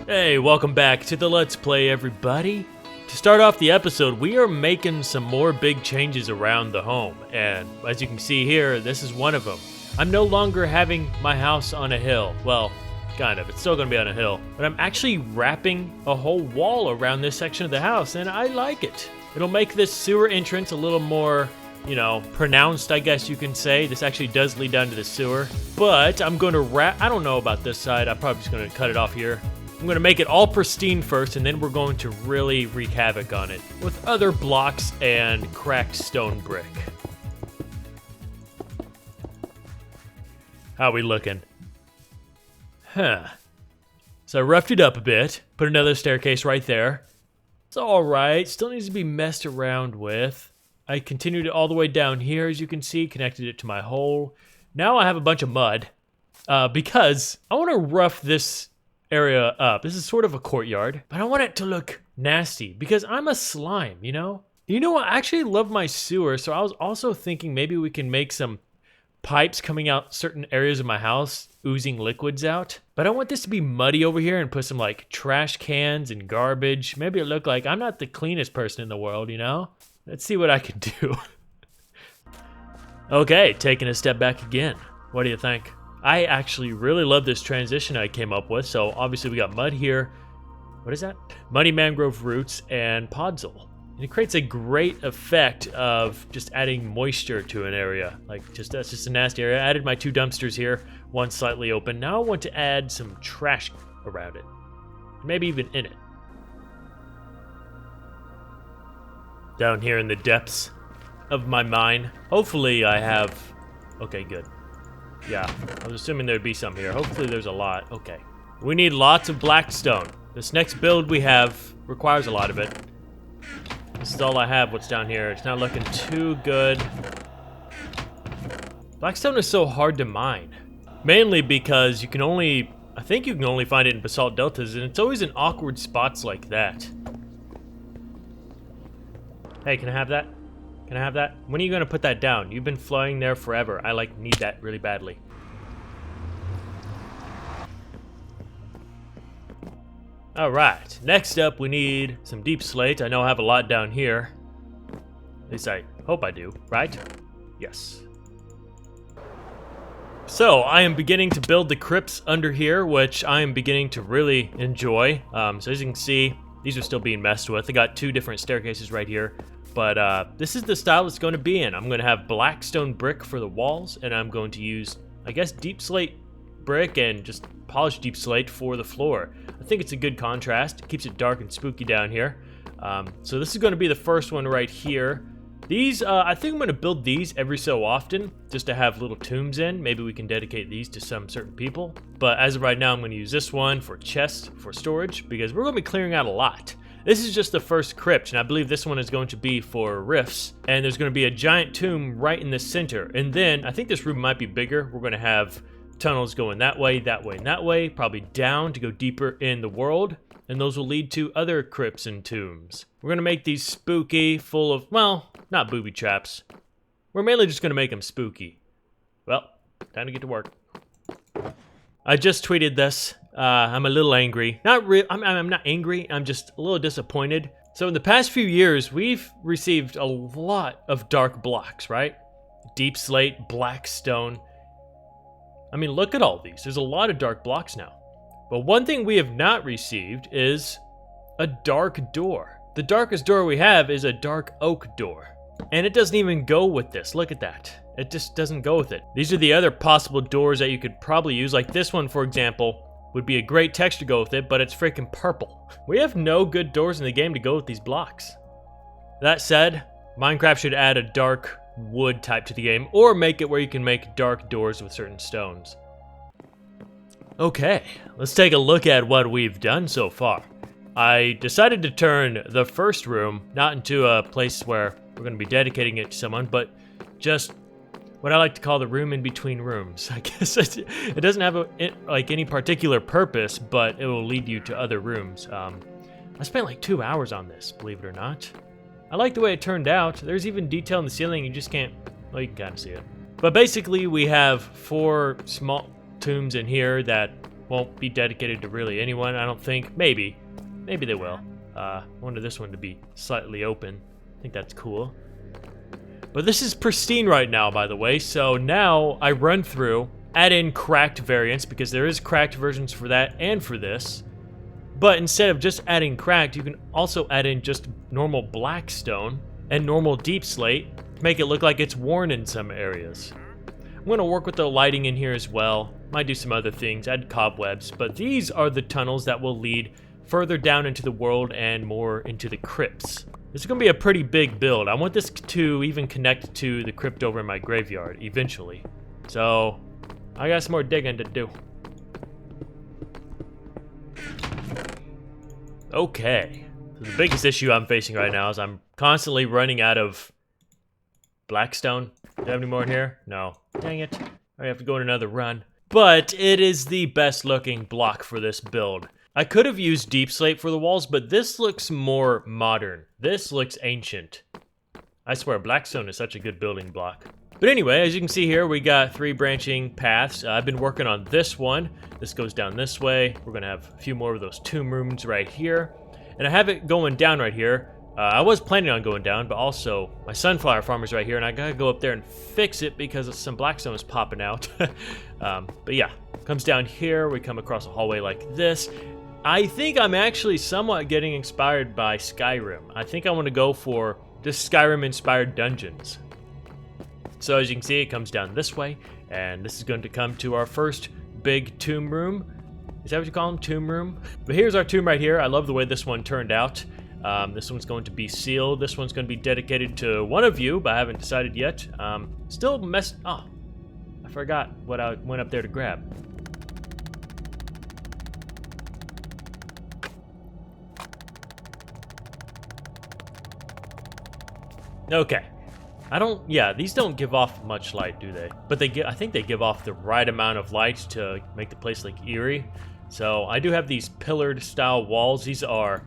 Hey, welcome back to the Let's Play, everybody. To start off the episode, we are making some more big changes around the home, and as you can see here, this is one of them. I'm no longer having my house on a hill. Well, kind of. It's still going to be on a hill, but I'm actually wrapping a whole wall around this section of the house, and I like it. It'll make this sewer entrance a little more, pronounced, I guess you can say. This actually does lead down to the sewer, but I'm going to wrap. I don't know about this side. I'm probably just going to cut it off here. I'm going to make it all pristine first, and then we're going to really wreak havoc on it with other blocks and cracked stone brick. How we looking? So I roughed it up a bit, put another staircase right there. It's alright, still needs to be messed around with. I continued it all the way down here, as you can see, connected it to my hole. Now I have a bunch of mud, because I want to rough this area up. This is sort of a courtyard, but I want it to look nasty because I'm a slime, you know? I actually love my sewer, so I was also thinking maybe we can make some pipes coming out certain areas of my house, oozing liquids out. But I want this to be muddy over here and put some like trash cans and garbage. Maybe it look like I'm not the cleanest person in the world, you know? Let's see what I can do. Okay, taking a step back again. What do you think? I actually really love this transition I came up with. So obviously we got mud here. What is that? Muddy mangrove roots and podzol. And it creates a great effect of just adding moisture to an area. That's just a nasty area. I added my 2 dumpsters here, one slightly open. Now I want to add some trash around it. Maybe even in it. Down here in the depths of my mine. Hopefully I have... Okay, good. Yeah, I was assuming there'd be some here. Hopefully there's a lot. Okay. We need lots of blackstone. This next build we have requires a lot of it. This is all I have, what's down here. It's not looking too good. Blackstone is so hard to mine. Mainly because you can only... I think you can only find it in basalt deltas, and it's always in awkward spots like that. Hey, can I have that? Can I have that? When are you going to put that down? You've been flying there forever. I, need that really badly. Alright, next up we need some deep slate. I know I have a lot down here. At least I hope I do, right? Yes. So, I am beginning to build the crypts under here, which I am beginning to really enjoy. So as you can see, these are still being messed with. I got 2 different staircases right here. But this is the style it's going to be in. I'm going to have black stone brick for the walls, and I'm going to use, I guess, deep slate brick and just polished deep slate for the floor. I think it's a good contrast. It keeps it dark and spooky down here. So this is going to be the first one right here. These, I think I'm going to build these every so often, just to have little tombs in. Maybe we can dedicate these to some certain people. But as of right now, I'm going to use this one for chests, for storage, because we're going to be clearing out a lot. This is just the first crypt, and I believe this one is going to be for rifts. And there's going to be a giant tomb right in the center. And then, I think this room might be bigger. We're going to have tunnels going that way, and that way. Probably down to go deeper in the world. And those will lead to other crypts and tombs. We're going to make these spooky, full of, well, not booby traps. We're mainly just going to make them spooky. Well, time to get to work. I just tweeted this. I'm a little angry. I'm not angry. I'm just a little disappointed. So in the past few years, we've received a lot of dark blocks, right? Deep slate, black stone. I mean, look at all these. There's a lot of dark blocks now. But one thing we have not received is a dark door. The darkest door we have is a dark oak door. And it doesn't even go with this. Look at that. It just doesn't go with it. These are the other possible doors that you could probably use. Like this one, for example, would be a great text to go with it, but it's freaking purple. We have no good doors in the game to go with these blocks. That said, Minecraft should add a dark wood type to the game, or make it where you can make dark doors with certain stones. Okay, let's take a look at what we've done so far. I decided to turn the first room not into a place where we're going to be dedicating it to someone, but just what I like to call the room in between rooms. I guess it doesn't have any particular purpose, but it will lead you to other rooms. I spent like 2 hours on this, believe it or not. I like the way it turned out. There's even detail in the ceiling. You just can't, well, you can kind of see it. But basically we have 4 small tombs in here that won't be dedicated to really anyone, I don't think. Maybe they will. I wanted this one to be slightly open. I think that's cool. But this is pristine right now, by the way, so now I run through, add in cracked variants, because there is cracked versions for that and for this. But instead of just adding cracked, you can also add in just normal black stone and normal deep slate to make it look like it's worn in some areas. I'm going to work with the lighting in here as well. Might do some other things, add cobwebs, but these are the tunnels that will lead further down into the world and more into the crypts. This is going to be a pretty big build. I want this to even connect to the crypt over in my graveyard eventually. So, I got some more digging to do. Okay. So the biggest issue I'm facing right now is I'm constantly running out of blackstone. Do you have any more in here? No. Dang it. I have to go on another run. But it is the best looking block for this build. I could have used deep slate for the walls, but this looks more modern. This looks ancient. I swear, blackstone is such a good building block. But anyway, as you can see here, we got 3 branching paths. I've been working on this one. This goes down this way. We're gonna have a few more of those tomb rooms right here. And I have it going down right here. I was planning on going down, but also my sunflower farm is right here, and I gotta go up there and fix it because some blackstone is popping out. But yeah, comes down here. We come across a hallway like this. I think I'm actually somewhat getting inspired by Skyrim. I think I want to go for just Skyrim-inspired dungeons. So as you can see, it comes down this way, and this is going to come to our first big tomb room. Is that what you call them? Tomb room? But here's our tomb right here. I love the way this one turned out. This one's going to be sealed. This one's going to be dedicated to one of you, but I haven't decided yet. Still messed... Oh, I forgot what I went up there to grab. Okay. Yeah, these don't give off much light, do they? But I think they give off the right amount of light to make the place look eerie. So I do have these pillared style walls. These are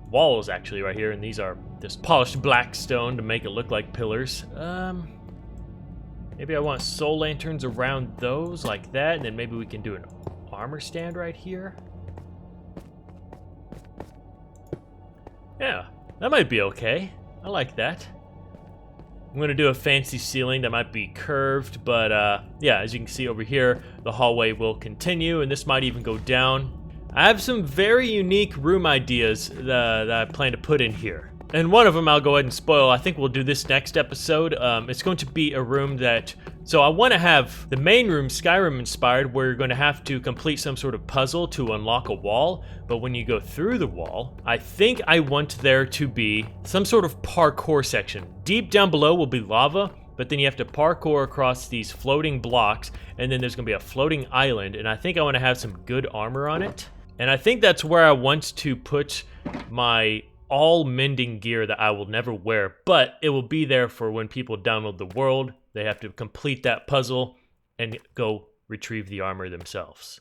walls actually right here, and these are this polished black stone to make it look like pillars. Maybe I want soul lanterns around those like that, and then maybe we can do an armor stand right here. Yeah, that might be okay. I like that. I'm going to do a fancy ceiling that might be curved, but yeah, as you can see over here, the hallway will continue, and this might even go down. I have some very unique room ideas that I plan to put in here. And one of them I'll go ahead and spoil. I think we'll do this next episode. It's going to be a room that... So I want to have the main room Skyrim inspired, where you're going to have to complete some sort of puzzle to unlock a wall. But when you go through the wall, I think I want there to be some sort of parkour section. Deep down below will be lava, but then you have to parkour across these floating blocks, and then there's going to be a floating island, and I think I want to have some good armor on it. And I think that's where I want to put my all mending gear that I will never wear, but it will be there for when people download the world. They have to complete that puzzle and go retrieve the armor themselves.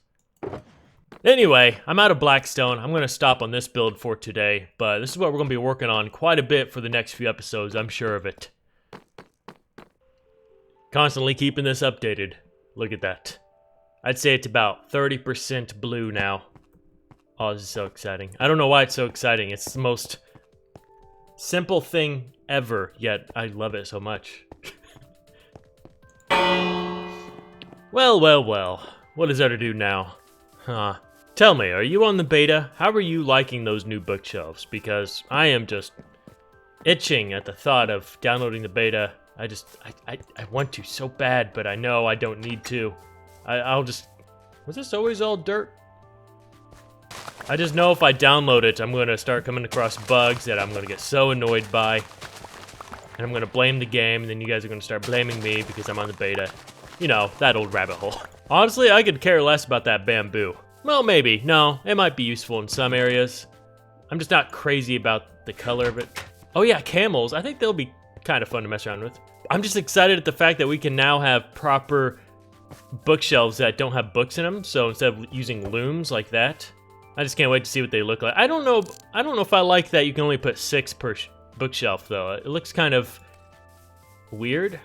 Anyway, I'm out of blackstone. I'm going to stop on this build for today, but this is what we're going to be working on quite a bit for the next few episodes, I'm sure of it. Constantly keeping this updated. Look at that. I'd say it's about 30% blue now. Oh, this is so exciting. I don't know why it's so exciting. It's the most simple thing ever, yet I love it so much. Well. What is there to do now? Huh. Tell me, are you on the beta? How are you liking those new bookshelves? Because I am just itching at the thought of downloading the beta. I want to so bad, but I know I don't need to. I'll just... Was this always all dirt? I just know if I download it, I'm going to start coming across bugs that I'm going to get so annoyed by. And I'm going to blame the game, and then you guys are going to start blaming me because I'm on the beta. You know, that old rabbit hole. Honestly, I could care less about that bamboo. Well, maybe. No, it might be useful in some areas. I'm just not crazy about the color of it. Oh yeah, camels. I think they'll be kind of fun to mess around with. I'm just excited at the fact that we can now have proper bookshelves that don't have books in them. So instead of using looms like that, I just can't wait to see what they look like. I don't know if I like that you can only put 6 per bookshelf though. It looks kind of weird.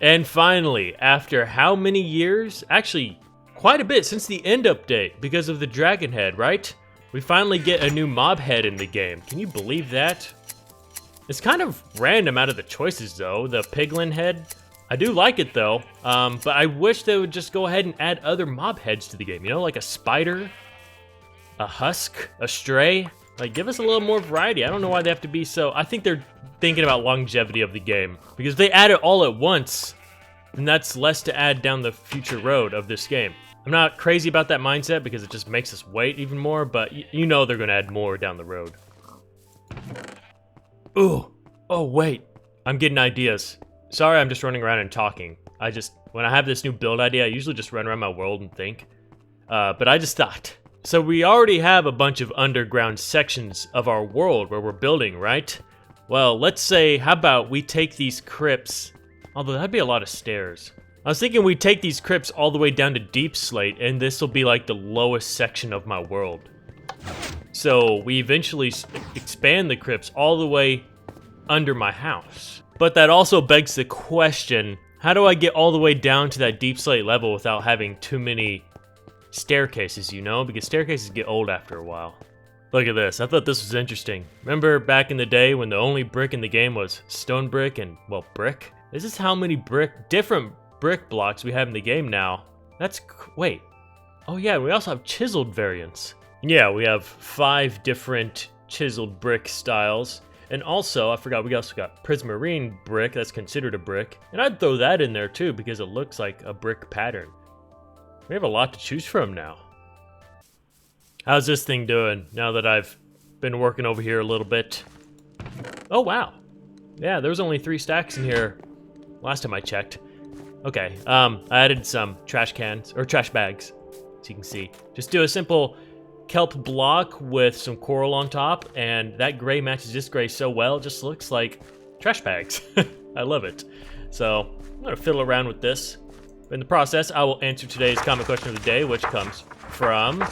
And finally, after how many years? Actually, quite a bit since the end update because of the dragon head, right? We finally get a new mob head in the game. Can you believe that? It's kind of random out of the choices though, the piglin head. I do like it though, but I wish they would just go ahead and add other mob heads to the game, you know, like a spider, a husk, a stray. Like, give us a little more variety. I don't know why they have to be so... I think they're thinking about longevity of the game, because if they add it all at once, then that's less to add down the future road of this game. I'm not crazy about that mindset because it just makes us wait even more, but you know they're gonna add more down the road. Ooh, oh wait, I'm getting ideas. Sorry, I'm just running around and talking. When I have this new build idea, I usually just run around my world and think. But I just thought. So we already have a bunch of underground sections of our world where we're building, right? Well, let's say, how about we take these crypts, although that'd be a lot of stairs. I was thinking we'd take these crypts all the way down to Deep Slate, and this will be like the lowest section of my world. So we eventually expand the crypts all the way under my house. But that also begs the question, how do I get all the way down to that Deep Slate level without having too many staircases, you know? Because staircases get old after a while. Look at this, I thought this was interesting. Remember back in the day when the only brick in the game was stone brick and, well, brick? This is how many different brick blocks we have in the game now. Wait. Oh yeah, we also have chiseled variants. Yeah, we have 5 different chiseled brick styles. And also, I forgot, we also got prismarine brick, that's considered a brick. And I'd throw that in there too because it looks like a brick pattern. We have a lot to choose from now. How's this thing doing now that I've been working over here a little bit? Oh wow. Yeah, there was only 3 stacks in here last time I checked. Okay, I added some trash cans, or trash bags, so you can see. Just do a simple kelp block with some coral on top, and that gray matches this gray so well, it just looks like trash bags. I love it. So, I'm gonna fiddle around with this. In the process, I will answer today's comment question of the day, which comes from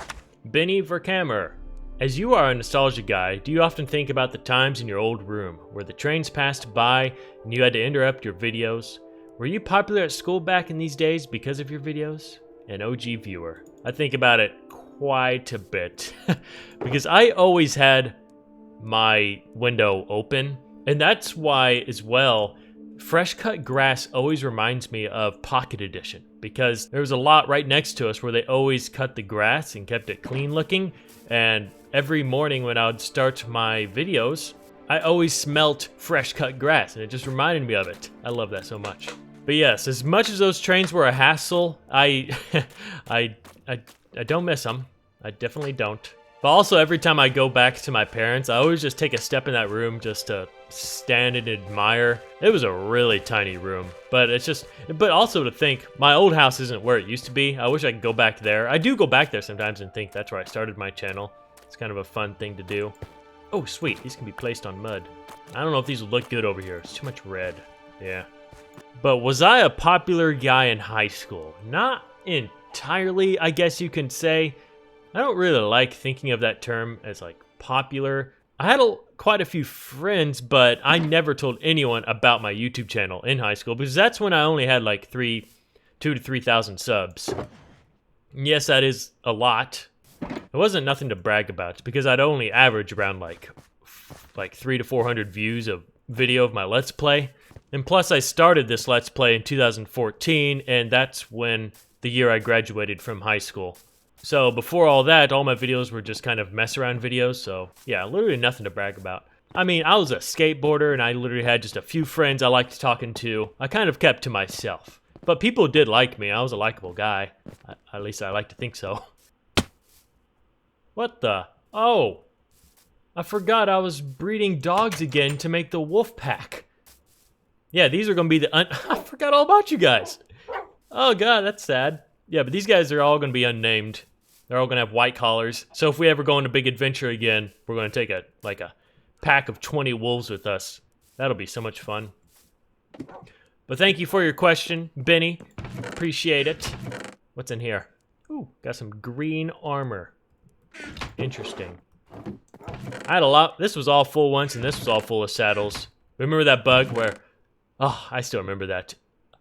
Benny Verkammer. As you are a nostalgia guy, do you often think about the times in your old room where the trains passed by and you had to interrupt your videos? Were you popular at school back in these days because of your videos? An OG viewer. I think about it quite a bit because I always had my window open, and that's why as well fresh cut grass always reminds me of Pocket Edition, because there was a lot right next to us where they always cut the grass and kept it clean looking, and every morning when I would start my videos I always smelt fresh cut grass and it just reminded me of it. I love that so much. But yes, as much as those trains were a hassle, I don't miss them. I definitely don't. But also, every time I go back to my parents, I always just take a step in that room just to stand and admire. It was a really tiny room, but also to think, my old house isn't where it used to be. I wish I could go back there. I do go back there sometimes and think that's where I started my channel. It's kind of a fun thing to do. Oh, sweet, these can be placed on mud. I don't know if these would look good over here. It's too much red. Yeah. But was I a popular guy in high school? Not entirely, I guess you can say. I don't really like thinking of that term as like popular. I had quite a few friends, but I never told anyone about my YouTube channel in high school because that's when I only had like 2,000 to 3,000 subs. And yes, that is a lot. It wasn't nothing to brag about because I'd only average around like 300 to 400 views of video of my Let's Play. And plus I started this Let's Play in 2014, and that's when the year I graduated from high school. So before all that, all my videos were just kind of mess around videos, so yeah, literally nothing to brag about. I mean, I was a skateboarder and I literally had just a few friends I liked talking to. I kind of kept to myself. But people did like me. I was a likable guy. At least I like to think so. What the? Oh! I forgot I was breeding dogs again to make the wolf pack. Yeah, these are gonna be I forgot all about you guys. Oh god, that's sad. Yeah, but these guys are all gonna be unnamed. They're all gonna have white collars. So if we ever go on a big adventure again, we're gonna take a pack of 20 wolves with us. That'll be so much fun. But thank you for your question, Benny. Appreciate it. What's in here? Ooh, got some green armor. Interesting. I had a lot. This was all full once, and this was all full of saddles. Remember that bug where... Oh, I still remember that.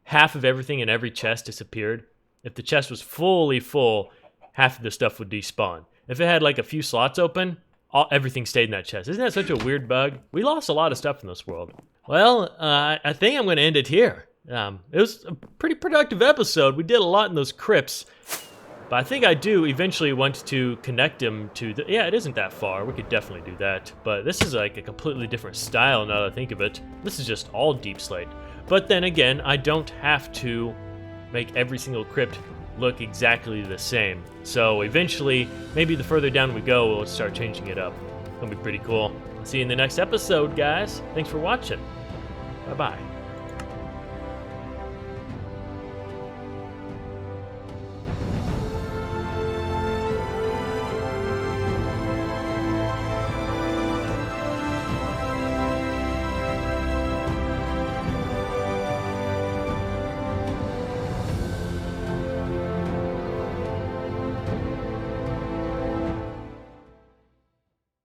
Half of everything in every chest disappeared. if the chest was fully full, half of the stuff would despawn. If it had like a few slots open, everything stayed in that chest. Isn't that such a weird bug? We lost a lot of stuff in this world. Well, I think I'm going to end it here. It was a pretty productive episode. We did a lot in those crypts. But I think I do eventually want to connect them to the... Yeah, it isn't that far. We could definitely do that. But this is like a completely different style now that I think of it. This is just all deep slate. But then again, I don't have to make every single crypt look exactly the same. So eventually, maybe the further down we go, we'll start changing it up. It'll be pretty cool. See you in the next episode, guys. Thanks for watching. Bye-bye.